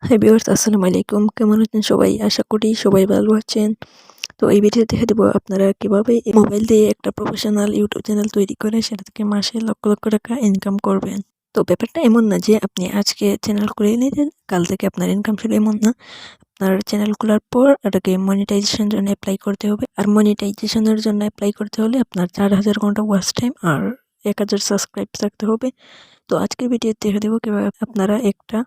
Hi viewers, আসসালামু আলাইকুম। কেমন আছেন সবাই? আশা করি সবাই ভালো আছেন। তো এই ভিডিওতে দেখে দেবো আপনারা কিভাবে মোবাইল দিয়ে একটা প্রফেশনাল ইউটিউব চ্যানেল তৈরি করে সেটা থেকে মাসে লক্ষ লক্ষ টাকা ইনকাম করবেন। তো ব্যাপারটা এমন না যে আপনি আজকে চ্যানেল করে নিলেন, কাল থেকে আপনার ইনকাম শুরু, এমন না। আপনার চ্যানেল খোলার পর এটাকে মনিটাইজেশন জন্য অ্যাপ্লাই করতে হবে। আর মনিটাইজেশনের জন্য অ্যাপ্লাই করতে হলে আপনার 4000 ঘন্টা ওয়াচ টাইম আর 1000 সাবস্ক্রাইব থাকতে হবে। তো আজকের ভিডিওতে দেখে দেবো কিভাবে আপনারা একটা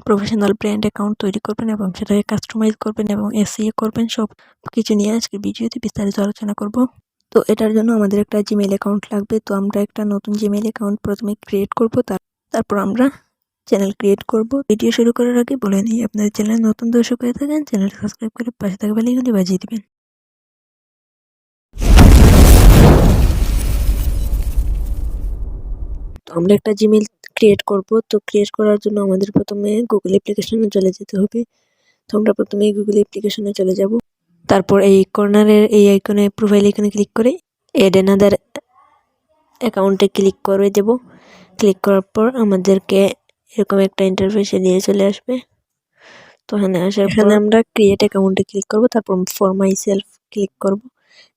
প্রফেশনাল ব্র্যান্ড অ্যাকাউন্ট তৈরি করবেন এবং সেটাকে কাস্টমাইজ করবেন এবং এসইও করবেন। সব কিছু নিয়ে আজকের ভিডিওতে বিস্তারিত আলোচনা করব। তো এটার জন্য আমাদের একটা জিমেইল অ্যাকাউন্ট লাগবে। তো আমরা একটা নতুন জিমেইল অ্যাকাউন্ট প্রথমে ক্রিয়েট করব, তারপর আমরা চ্যানেল ক্রিয়েট করব। ভিডিও শুরু করার আগে বলে নিই, আপনাদের চ্যানেল নতুন দর্শক হয়ে থাকেন, চ্যানেলটি সাবস্ক্রাইব করে পাশে থাকা বেল আইকনটি বাজিয়ে দিবেন। তো আমরা একটা জিমেইল ক্রিয়েট করব। তো ক্রিয়েট করার জন্য আমাদের প্রথমে গুগল অ্যাপ্লিকেশনে চলে যেতে হবে। তো আমরা প্রথমে গুগল অ্যাপ্লিকেশনে চলে যাব। তারপর এই কর্নারের এই আইকনে, প্রোফাইল আইকনে ক্লিক করে এড অ্যানাদার অ্যাকাউন্টে ক্লিক করে দেব। ক্লিক করার পর আমাদেরকে এরকম একটা ইন্টারফেসে নিয়ে চলে আসবে। তো এখানে আমরা ক্রিয়েট অ্যাকাউন্টে ক্লিক করব, তারপর ফর মাই সেলফ ক্লিক করব।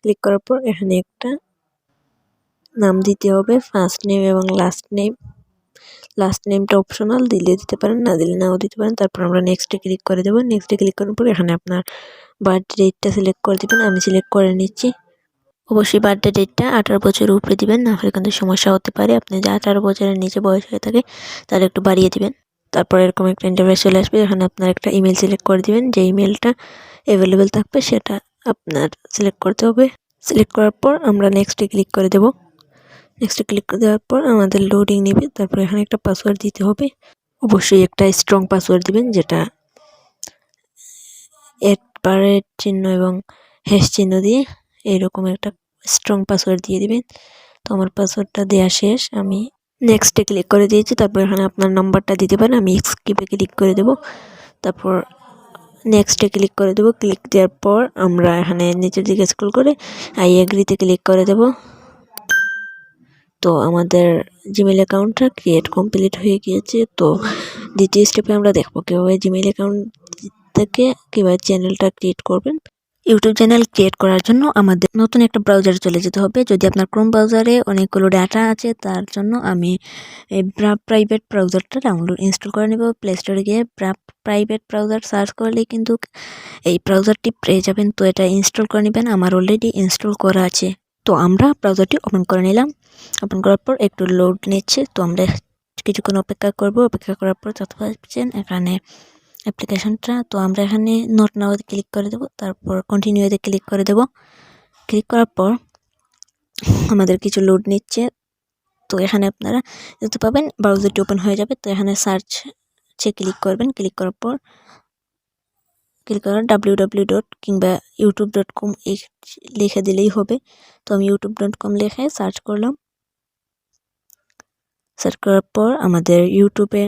ক্লিক করার পর এখানে একটা নাম দিতে হবে, ফার্স্ট নেম এবং লাস্ট নেম। লাস্ট নেমটা অপশনাল, দিলে দিতে পারেন, না দিলে নাও দিতে পারেন। তারপর আমরা নেক্সটে ক্লিক করে দেবো। নেক্সটে ক্লিক করার পর এখানে আপনার বার্থডে ডেটটা সিলেক্ট করে দেবেন। আমি সিলেক্ট করে নিচ্ছি। অবশ্যই বার্থডে ডেটটা 18 বছরের উপরে দিবেন, না হলে কিন্তু সমস্যা হতে পারে। আপনি যে 18 বছরের নিচে বয়স হয়ে থাকে তাহলে একটু বাড়িয়ে দিবেন। তারপর এরকম একটা ইন্টারফেস চলে আসবে। এখানে আপনার একটা ইমেল সিলেক্ট করে দিবেন। যে ইমেলটা অ্যাভেলেবেল থাকবে সেটা আপনার সিলেক্ট করতে হবে। সিলেক্ট করার পর আমরা নেক্সটে ক্লিক করে দেব। নেক্সটে ক্লিক করে দেওয়ার পর আমাদের লোডিং নেবে। তারপর এখানে একটা পাসওয়ার্ড দিতে হবে। অবশ্যই একটা স্ট্রং পাসওয়ার্ড দিবেন, যেটা @ চিহ্ন এবং হ্যাশ চিহ্ন দিয়ে এইরকম একটা স্ট্রং পাসওয়ার্ড দিয়ে দিবেন। তো আমার পাসওয়ার্ডটা দেওয়া শেষ, আমি নেক্সটে ক্লিক করে দিয়েছি। তারপর এখানে আপনার নাম্বারটা দিতে পারেন, আমি স্কিপে ক্লিক করে দেব। তারপর নেক্সটে ক্লিক করে দেব। ক্লিক দেওয়ার পর আমরা এখানে নিচের দিকে স্ক্রল করে আই এগ্রিতে ক্লিক করে দেব। তো আমাদের জিমেইল অ্যাকাউন্টটা ক্রিয়েট কমপ্লিট হয়ে গিয়েছে। তো দ্বিতীয় স্টেপে আমরা দেখবো কীভাবে জিমেইল অ্যাকাউন্ট থেকে কীভাবে চ্যানেলটা ক্রিয়েট করবেন। ইউটিউব চ্যানেল ক্রিয়েট করার জন্য আমাদের নতুন একটা ব্রাউজারে চলে যেতে হবে। যদি আপনার ক্রোম ব্রাউজারে অনেকগুলো ডাটা আছে, তার জন্য আমি এই প্রাইভেট ব্রাউজারটা ইনস্টল করে নেব। প্লে স্টোরে গিয়ে প্রাইভেট ব্রাউজার সার্চ করলেই কিন্তু এই ব্রাউজারটি পেয়ে যাবেন। তো এটা ইনস্টল করে নেবেন, আমার অলরেডি ইনস্টল করা আছে। তো আমরা ব্রাউজারটি ওপেন করে নিলাম। ওপেন করার পর একটু লোড নিচ্ছে, তো আমরা কিছুক্ষণ অপেক্ষা করব। অপেক্ষা করার পর দেখতে পাচ্ছেন এখানে অ্যাপ্লিকেশনটা। তো আমরা এখানে নট নাওতে ক্লিক করে দেব, তারপর কন্টিনিউতে ক্লিক করে দেব। ক্লিক করার পর আমাদের কিছু লোড নিচ্ছে। তো এখানে আপনারা দেখতে পাবেন ব্রাউজারটি ওপেন হয়ে যাবে। তো এখানে সার্চে ক্লিক করবেন। ক্লিক করার পর www. কিংবা youtube.com লিখে দিলেই হবে। তো আমি youtube.com লিখে সার্চ করলাম। সার্চ করার পর আমাদের ইউটিউবে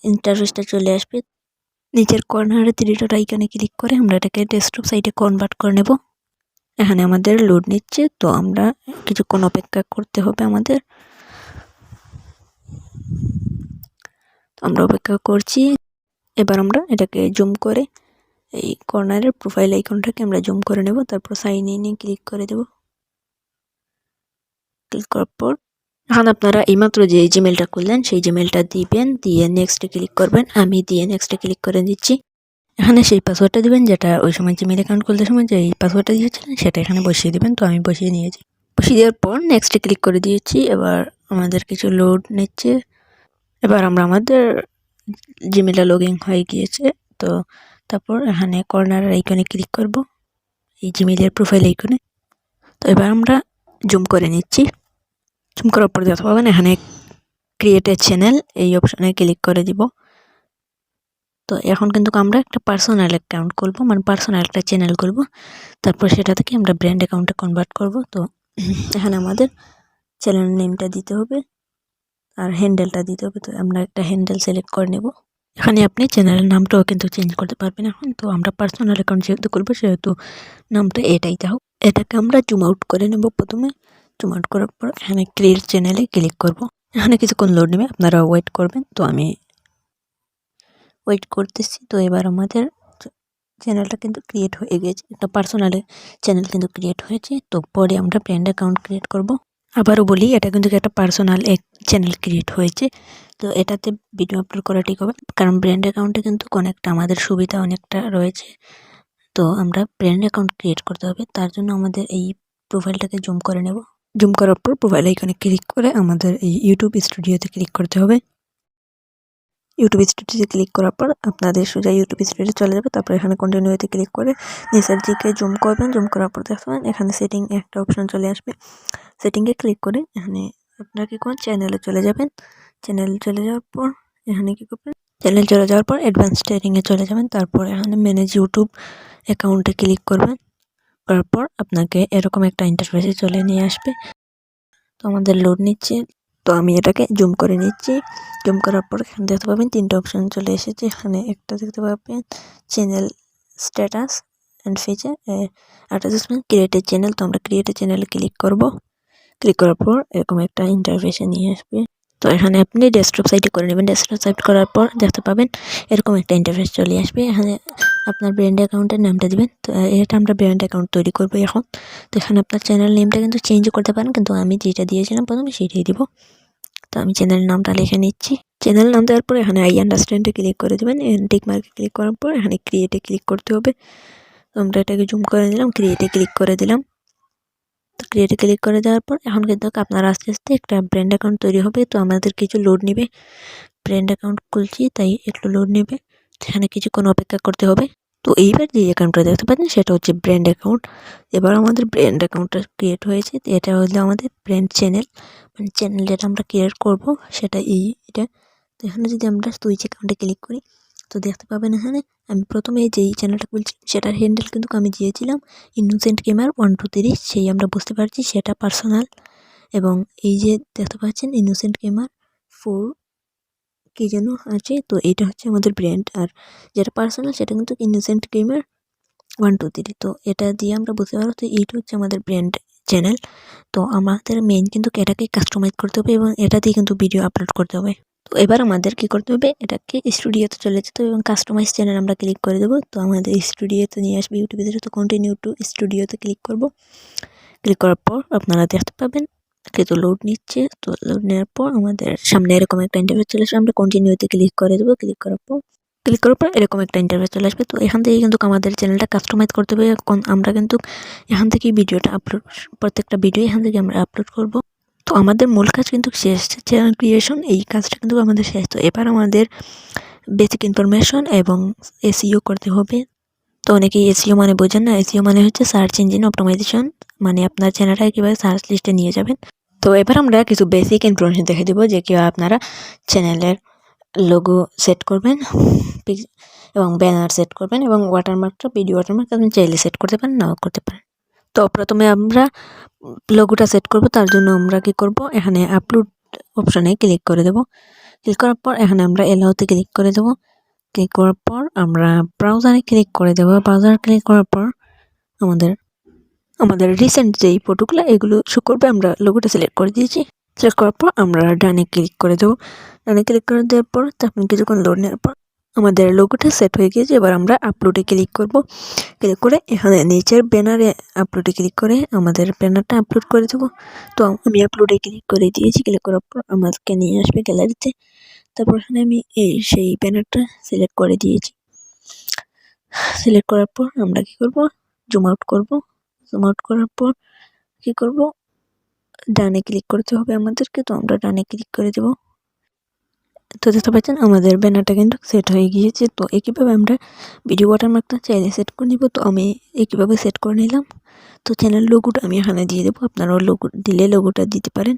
ইন্টারফেসটা চলে আসবে। নিচের কর্নারে 3 ডট আইকনে ক্লিক করে আমরা এটাকে ডেস্কটপ সাইটে কনভার্ট করে নেব। এখানে আমাদের লোড নিচ্ছে, তো আমরা কিছুক্ষণ অপেক্ষা করতে হবে আমাদের। আমরা অপেক্ষা করছি। এবার আমরা এটাকে জুম করে এই কর্নারের প্রোফাইল আইকনটাকে আমরা জুম করে নেব। তারপর সাইন ইনে ক্লিক করে দেব। ক্লিক করার পর এখন আপনারা এইমাত্র যে জিমেলটা করলেন সেই জিমেলটা দিবেন, দিয়ে নেক্সটে ক্লিক করবেন। আমি দিয়ে নেক্সটে ক্লিক করে দিচ্ছি। এখানে সেই পাসওয়ার্ডটা দিবেন যেটা ওই সময় জিমেল অ্যাকাউন্ট খুলতে সময় যে পাসওয়ার্ডটা দিয়েছিলেন সেটা এখানে বসিয়ে দিবেন। তো আমি বসিয়ে নিয়েছি। বসিয়ে দেওয়ার পর নেক্সটে ক্লিক করে দিয়েছি। এবার আমাদের কিছু লোড নিচ্ছে। এবার আমরা আমাদের জিমেলটা লগইন হয়ে গিয়েছে। তো তারপর এখানে কর্নারের আইকনে ক্লিক করব, এই জিমেলের প্রোফাইল আইকনে। তো এবার আমরা জুম করে নিচ্ছি। জুম করার পর দেখতে পাবেন এখানে ক্রিয়েট এ চ্যানেল, এই অপশানে ক্লিক করে দিব। তো এখন কিন্তু আমরা একটা পার্সোনাল অ্যাকাউন্ট খুলবো, মানে পার্সোনাল একটা চ্যানেল খুলবো। তারপর সেটা থেকে আমরা ব্র্যান্ড অ্যাকাউন্টে কনভার্ট করব। তো এখানে আমাদের চ্যানেল নেমটা দিতে হবে আর হ্যান্ডেলটা দিতে হবে। তো আমরা একটা হ্যান্ডেল সিলেক্ট করে নেব। এখানে আপনি চ্যানেলের নামটাও কিন্তু চেঞ্জ করতে পারবেন এখন। তো আমরা পার্সোনাল অ্যাকাউন্ট যেহেতু করবো সেহেতু নামটা এটাই থাকুক। এটাকে আমরা জুম আউট করে নেব। প্রথমে জুম আউট করার পর এখানে ক্রিয়েট চ্যানেলে ক্লিক করব। এখানে কিছুক্ষণ লোড নেবে, আপনারা ওয়েট করবেন। তো আমি ওয়েট করতেছি। তো এবার আমাদের চ্যানেলটা কিন্তু ক্রিয়েট হয়ে গেছে, একটা পার্সোনাল চ্যানেল কিন্তু ক্রিয়েট হয়েছে। তো পরে আমরা ব্র্যান্ড অ্যাকাউন্ট ক্রিয়েট করব। আবারও বলি, এটা কিন্তু একটা পার্সোনাল এক চ্যানেল ক্রিয়েট হয়েছে। তো এটাতে ভিডিও আপলোড করা ঠিক হবে, কারণ ব্র্যান্ড অ্যাকাউন্টে কিন্তু অনেকটা আমাদের সুবিধা অনেকটা রয়েছে। তো আমরা ব্র্যান্ড অ্যাকাউন্ট ক্রিয়েট করতে হবে, তার জন্য আমাদের এই প্রোফাইলটাকে জুম করে নেব। জুম করার পর প্রোফাইল আইকনে ক্লিক করে আমাদের এই ইউটিউব স্টুডিওতে ক্লিক করতে হবে। ইউটিউব স্টুডিওতে ক্লিক করার পর আপনাদের সোজা ইউটিউব স্টুডিওতে চলে যাবে। তারপর এখানে কন্টিনিউতে ক্লিক করে নিচের দিকে জুম করবেন। জুম করার পর দেখবেন এখানে সেটিং একটা অপশন চলে আসবে। সেটিংয়ে ক্লিক করে এখানে আপনারা কি করবেন, চ্যানেলে চলে যাবেন। চ্যানেল চলে যাওয়ার পর এখানে কি করবেন, চ্যানেল চলে যাওয়ার পর অ্যাডভান্স সেটিংয়ে চলে যাবেন। তারপর এখানে ম্যানেজ ইউটিউব অ্যাকাউন্টে ক্লিক করবেন। করার পর আপনাকে এরকম একটা ইন্টারফেসে চলে নিয়ে আসবে। তো আমাদের লোড নিচ্ছে, তো আমি এটাকে জুম করে নিচ্ছি। জুম করার পর এখানে দেখতে পাবেন 3টা অপশন চলে এসেছে। এখানে একটা দেখতে পাবেন চ্যানেল স্ট্যাটাস অ্যান্ড ফিচার, একটা দেখবেন ক্রিয়েটেড চ্যানেল। তো আমরা ক্রিয়েটেড চ্যানেলে ক্লিক করব। ক্লিক করার পর এরকম একটা ইন্টারফেসে নিয়ে আসবে। তো এখানে আপনি ডেস্কটপ সাইটে করে নেবেন। ডেস্কটপ সাইট করার পর দেখতে পাবেন এরকম একটা ইন্টারফেস চলে আসবে। এখানে আপনার ব্র্যান্ড অ্যাকাউন্টের নামটা দিবেন। তো এটা আমরা ব্র্যান্ড অ্যাকাউন্ট তৈরি করবো এখন। তো এখানে আপনার চ্যানেল নেমটা কিন্তু চেঞ্জ করতে পারেন, কিন্তু আমি যেটা দিয়েছিলাম প্রথমে সেটাই দিব। তো আমি চ্যানেল নামটা লিখে নিচ্ছি। চ্যানেল নাম দেওয়ার পর এখানে আই আন্ডারস্ট্যান্ডে ক্লিক করে দেবেন। টিক মার্কে ক্লিক করার পর এখানে ক্রিয়েটে ক্লিক করতে হবে। তো আমরা এটাকে জুম করে নিলাম, ক্রিয়েটে ক্লিক করে দিলাম। তো ক্রিয়েটে ক্লিক করে দেওয়ার পর এখন কিন্তু আপনার আস্তে আস্তে একটা ব্র্যান্ড অ্যাকাউন্ট তৈরি হবে। তো আমাদের কিছু লোড নেবে, ব্র্যান্ড অ্যাকাউন্ট খুলছি তাই একটু লোড নেবে, সেখানে কিছুক্ষণ অপেক্ষা করতে হবে। তো এইবার যে অ্যাকাউন্টটা দেখতে পাচ্ছেন সেটা হচ্ছে ব্র্যান্ড অ্যাকাউন্ট। এবার আমাদের ব্র্যান্ড অ্যাকাউন্টটা ক্রিয়েট হয়েছে। এটা হলো আমাদের ব্র্যান্ড চ্যানেল, মানে চ্যানেল যেটা আমরা ক্রিয়েট করব সেটা এটা। তো এখানে যদি আমরা সুইচ অ্যাকাউন্টে ক্লিক করি তো দেখতে পাবেন এখানে আমি প্রথমে যেই চ্যানেলটা খুলছি সেটার হ্যান্ডেল কিন্তু আমি দিয়েছিলাম ইনোসেন্ট গেমার 1 2 3। সেই আমরা বুঝতে পারছি সেটা পার্সোনাল, এবং এই যে দেখতে পাচ্ছেন ইনোসেন্ট গেমার 4 কি যেন আছে, তো এটা হচ্ছে আমাদের ব্র্যান্ড। আর যেটা পার্সোনাল সেটা কিন্তু ইনোসেন্ট গেমার 1 2 3। তো এটা দিয়ে আমরা বুঝতে পারবো তো এইটা হচ্ছে আমাদের ব্র্যান্ড চ্যানেল। তো আমাদের মেইন কিন্তু এটাকে কাস্টমাইজ করতে হবে এবং এটা দিয়ে কিন্তু ভিডিও আপলোড করতে হবে। তো এবার আমাদের কি করতে হবে, এটাকে স্টুডিওতে চলে যেতে হবে এবং কাস্টমাইজ চ্যানেল আমরা ক্লিক করে দেবো। তো আমাদের স্টুডিওতে নিয়ে আসবে ইউটিউবে। তো কন্টিনিউ টু স্টুডিওতে ক্লিক করব। ক্লিক করার পর আপনারা দেখতে পাবেন কিন্তু লোড নিচ্ছে। তো লোড নেওয়ার পর আমাদের সামনে এরকম একটা ইন্টারফেস চলে আসবে। আমরা কন্টিনিউতে ক্লিক করে দেবো। ক্লিক করার পর এরকম একটা ইন্টারফেস চলে আসবে। তো এখান থেকে কিন্তু আমাদের চ্যানেলটা কাস্টমাইজ করতে হবে। এখন আমরা কিন্তু এখান থেকেই ভিডিওটা আপলোড, প্রত্যেকটা ভিডিও এখান থেকে আমরা আপলোড করব। তো আমাদের মূল কাজ কিন্তু শেষ, চ্যানেল ক্রিয়েশন, এই কাজটা কিন্তু আমাদের শেষ। তো এবার আমাদের বেসিক ইনফরমেশন এবং এসইও করতে হবে। তো অনেকেই এসইও মানে বোঝেন না। এসইও মানে হচ্ছে সার্চ ইঞ্জিন অপটিমাইজেশন, মানে আপনার চ্যানেলটা কীভাবে সার্চ লিস্টে নিয়ে যাবেন। তো এবার আমরা কিছু বেসিক ইনফরমেশন দেখে দেবো যে কীভাবে আপনারা চ্যানেলের লোগো সেট করবেন এবং ব্যানার সেট করবেন এবং ওয়াটারমার্কটা, ভিডিও ওয়াটারমার্ক আপনি চাইলে সেট করতে পারেন, নাও করতে পারেন। তো প্রথমে আমরা লোগোটা সেট করব। তার জন্য আমরা কি করব, এখানে আপলোড অপশানে ক্লিক করে দেব। ক্লিক করার পর এখানে আমরা এলাওতে ক্লিক করে দেব। ক্লিক করার পর আমরা ব্রাউজারে ক্লিক করে দেব। ব্রাউজারে ক্লিক করার পর আমাদের রিসেন্ট যেই ফটোগুলো এগুলো শো করবে। আমরা লোগোটা সিলেক্ট করে দিয়েছি। সিলেক্ট করার পর আমরা ডানে ক্লিক করে দেবো। ডানে ক্লিক করে দেওয়ার পর তারপর কিছুক্ষণ লোড নেওয়ার পর আমাদের লোগোটা সেট হয়ে গিয়েছে। এবার আমরা আপলোডে ক্লিক করব। ক্লিক করে এখানে নিচের ব্যানারে আপলোডে ক্লিক করে আমাদের ব্যানারটা আপলোড করে দেবো। তো আমি আপলোডে ক্লিক করে দিয়েছি। ক্লিক করার পর আমাকে নিয়ে আসবে গ্যালারিতে। তারপর এখানে আমি সেই ব্যানারটা সিলেক্ট করে দিয়েছি। সিলেক্ট করার পর আমরা কি করব, জুম আউট করব। জুম আউট করার পর কি করব, ডানে ক্লিক করতে হবে আমাদেরকে। তো আমরা ডানে ক্লিক করে দেব। তো দেখতে পাচ্ছেন আমাদের ব্যানারটা কিন্তু সেট হয়ে গিয়েছে। তো একইভাবে আমরা ভিডিও ওয়াটারমার্কটা চাইলে সেট করে নিব। তো আমি একইভাবে সেট করে নিলাম। তো চ্যানেল লোগোটা আমি এখানে দিয়ে দেবো, আপনারাও লোগো দিলে লোগোটা দিতে পারেন।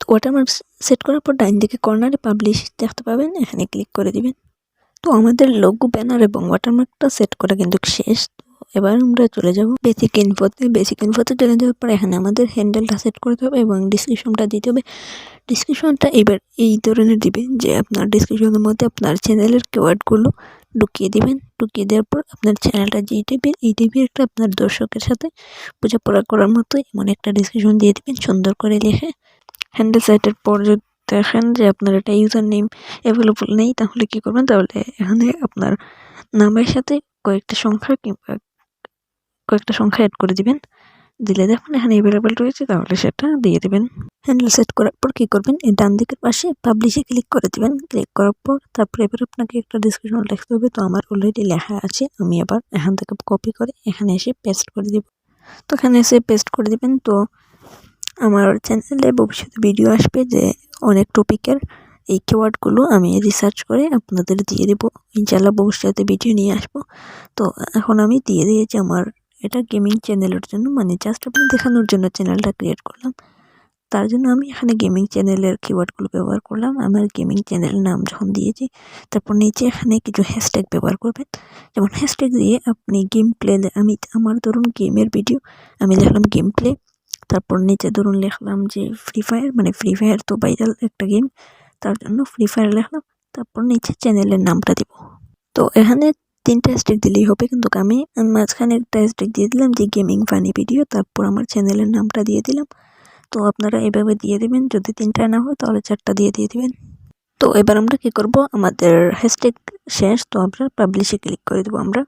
তো ওয়াটারমার্ক সেট করার পর ডাইন দিকে কর্নারে পাবলিশ দেখতে পাবেন, এখানে ক্লিক করে দিবেন। তো আমাদের লোগো, ব্যানার এবং ওয়াটারমার্কটা সেট করা কিন্তু শেষ। এবার আমরা চলে যাব বেসিক ইনফোতে। বেসিক ইনফোতে চলে যাওয়ার পর এখানে আমাদের হ্যান্ডেলটা সেট করতে হবে এবং ডিসক্রিপশনটা দিতে হবে। ডিসক্রিপশনটা এবার এই ধরনের দিবেন যে আপনার ডিসক্রিপশনের মধ্যে আপনার চ্যানেলের কিওয়ার্ডগুলো ঢুকিয়ে দিবেন। ঢুকিয়ে দেওয়ার পর আপনার চ্যানেলটা যে টাইপের, এই টাইপের একটা আপনার দর্শকের সাথে বোঝাপড়া করার মতো এমন একটা ডিসক্রিপশন দিয়ে দিবেন সুন্দর করে লিখে। হ্যান্ডেল সেটের পর দেখেন যে আপনার এটা ইউজার নেম অ্যাভেলেবল নেই, তাহলে কি করবেন, তাহলে এখানে আপনার নামের সাথে কয়েকটা সংখ্যা অ্যাড করে দিবেন। দিলে দেখুন এখানে অ্যাভেলেবল রয়েছে, তাহলে সেটা দিয়ে দিবেন। হ্যান্ডেল সেট করার পর কি করবেন, এই ডান দিকের পাশে পাবলিশে ক্লিক করে দিবেন। ক্লিক করার পর তারপরে এবার আপনাকে একটা ডেসক্রিপশন লিখতে হবে। তো আমার অলরেডি লেখা আছে, আমি আবার এখান থেকে কপি করে এখানে এসে পেস্ট করে দিব। তো এখানে এসে পেস্ট করে দিবেন। তো আমার চ্যানেলে ভবিষ্যতে ভিডিও আসবে যে অনেক টপিকের এই কিওয়ার্ডগুলো আমি রিসার্চ করে আপনাদের দিয়ে দেবো। ইনশাআল্লাহ ভবিষ্যতে ভিডিও নিয়ে আসবো। তো এখন আমি দিয়ে দিয়েছি আমার এটা গেমিং চ্যানেলের জন্য, মানে জাস্ট আপনি দেখানোর জন্য চ্যানেলটা ক্রিয়েট করলাম। তার জন্য আমি এখানে গেমিং চ্যানেলের কিওয়ার্ডগুলো ব্যবহার করলাম। আমার গেমিং চ্যানেলের নাম যখন দিয়েছি, তারপর নিচে এখানে কিছু হ্যাশট্যাগ ব্যবহার করবেন। যেমন হ্যাশট্যাগ দিয়ে আপনি গেম প্লে, আমার ধরুন গেমের ভিডিও, আমি লিখলাম গেম প্লে। তারপর নিচে ধরুন লিখলাম যে ফ্রি ফায়ার, মানে ফ্রি ফায়ার তো ভাইরাল একটা গেম, তার জন্য ফ্রি ফায়ার লিখলাম। তারপর নিচে চ্যানেলের নামটা দিব। তো এখানে 3টা হ্যাশট্যাগ দিলেই হবে, কিন্তু আমি মাঝখানে একটা হ্যাশট্যাগ দিয়ে দিলাম যে গেমিং ফানি ভিডিও। তারপর আমার চ্যানেলের নামটা দিয়ে দিলাম। তো আপনারা এভাবে দিয়ে দিবেন। যদি 3টা না হয় তাহলে 4টা দিয়ে দিবেন। তো এবার আমরা কি করব, আমাদের হ্যাশট্যাগ শেষ, তো আমরা পাবলিশে ক্লিক করে দেবো। আমরা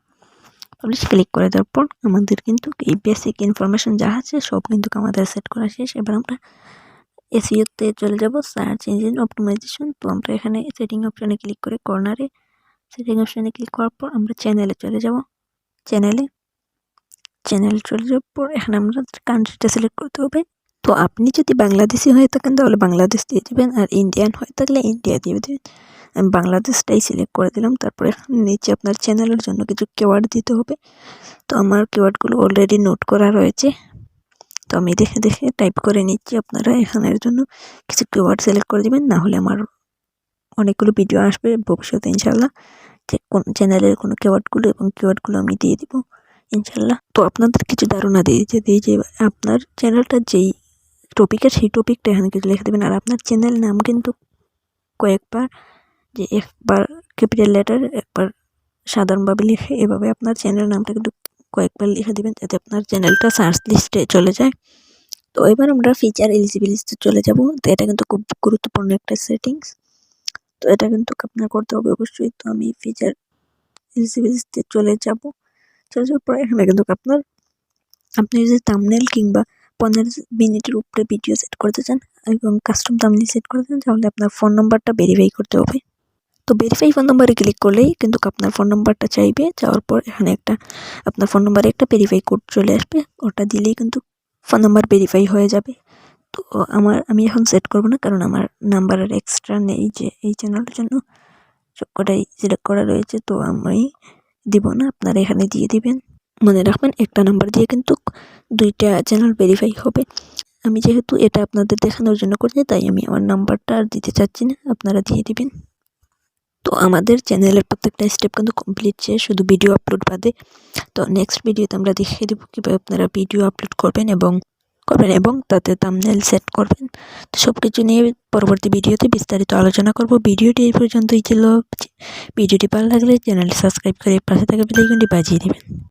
পাবলিশে ক্লিক করে দেওয়ার পর আমাদের কিন্তু এই বেসিক ইনফরমেশন যা আছে সব কিন্তু আমাদের সেট করা শেষ। এবার আমরা এসইওতে চলে যাব, সার্চ ইঞ্জিন অপটিমাইজেশন। তো আমরা এখানে সেটিং অপশনে ক্লিক করে কর্নারে সেটিং অপশনে ক্লিক করার পর আমরা চ্যানেলে চলে যাব। চ্যানেলে চলে যাওয়ার পর এখানে আমরা কান্ট্রিটা সিলেক্ট করতে হবে। তো আপনি যদি বাংলাদেশি হয়ে থাকেন তাহলে বাংলাদেশ দিয়ে দেবেন, আর ইন্ডিয়ান হয়ে থাকলে ইন্ডিয়া দিয়ে দেবেন। আমি বাংলাদেশটাই সিলেক্ট করে দিলাম। তারপরে এখানে নিচে আপনার চ্যানেলের জন্য কিছু কিওয়ার্ড দিতে হবে। তো আমার কিওয়ার্ডগুলো অলরেডি নোট করা রয়েছে, তো আমি দেখে দেখে টাইপ করে নিচ্ছি। আপনারা এখানের জন্য কিছু কিওয়ার্ড সিলেক্ট করে দেবেন, না হলে আমার অনেকগুলো ভিডিও আসবে ভবিষ্যতে ইনশাল্লাহ, যে কোন চ্যানেলের কোনো কিওয়ার্ডগুলো আমি দিয়ে দিব ইনশাল্লাহ। তো আপনাদের কিছু ধারণা দিয়ে যে আপনার চ্যানেলটা যেই টপিকের, সেই টপিকটা এখানে কিছু লিখে দেবেন। আর আপনার চ্যানেল নাম কিন্তু কয়েকবার, যে একবার ক্যাপিটাল লেটার একবার সাধারণভাবে লিখে, এভাবে আপনার চ্যানেল নামটা কিন্তু কয়েকবার লিখে দেবেন, যাতে আপনার চ্যানেলটা সার্চ লিস্টে চলে যায়। তো এবার আমরা ফিচার এলিজিবিলিটিতে চলে যাব। তো এটা কিন্তু খুব গুরুত্বপূর্ণ একটা সেটিংস, তো এটা কিন্তু আপনার করতে হবে অবশ্যই। তো আমি ফিচার এলিজিবিলিটিতে চলে যাওয়ার পর এখানে কিন্তু আপনি যদি থাম্বনেল কিংবা 15 মিনিটের উপরে ভিডিও সেট করতে চান এবং কাস্টম থাম্বনেল সেট করতে চান, তাহলে আপনার ফোন নাম্বারটা ভেরিফাই করতে হবে। তো ভেরিফাই ফোন নাম্বারে ক্লিক করলেই কিন্তু আপনার ফোন নাম্বারটা চাইবে। যাওয়ার পর এখানে আপনার ফোন নাম্বারে একটা ভেরিফাই কোড চলে আসবে, ওটা দিলেই কিন্তু ফোন নাম্বার ভেরিফাই হয়ে যাবে। তো আমি এখন সেট করব না, কারণ আমার নাম্বার আর এক্সট্রা নেই, যে এই চ্যানেলের জন্য সবকটাই সিলেক্ট করা রয়েছে। তো আমি দিব না, আপনারা এখানে দিয়ে দিবেন। মনে রাখবেন একটা নাম্বার দিয়ে কিন্তু 2টা চ্যানেল ভেরিফাই হবে। আমি যেহেতু এটা আপনাদের দেখানোর জন্য করছি, তাই আমি আমার নাম্বারটা আর দিতে চাচ্ছি না, আপনারা দিয়ে দিবেন। তো আমাদের চ্যানেলের প্রত্যেকটা স্টেপ কিন্তু কমপ্লিট শেষ, শুধু ভিডিও আপলোড বাদে। তো নেক্সট ভিডিওতে আমরা দেখিয়ে দেবো কীভাবে আপনারা ভিডিও আপলোড করবেন এবং তাতে থাম্বনেল সেট করবেন। তো সব কিছু নিয়ে পরবর্তী ভিডিওতে বিস্তারিত আলোচনা করব। ভিডিওটি এই পর্যন্তই ছিল। ভিডিওটি ভালো লাগলে চ্যানেলটি সাবস্ক্রাইব করে পাশে থাকা বেল আইকনটি বাজিয়ে দিবেন।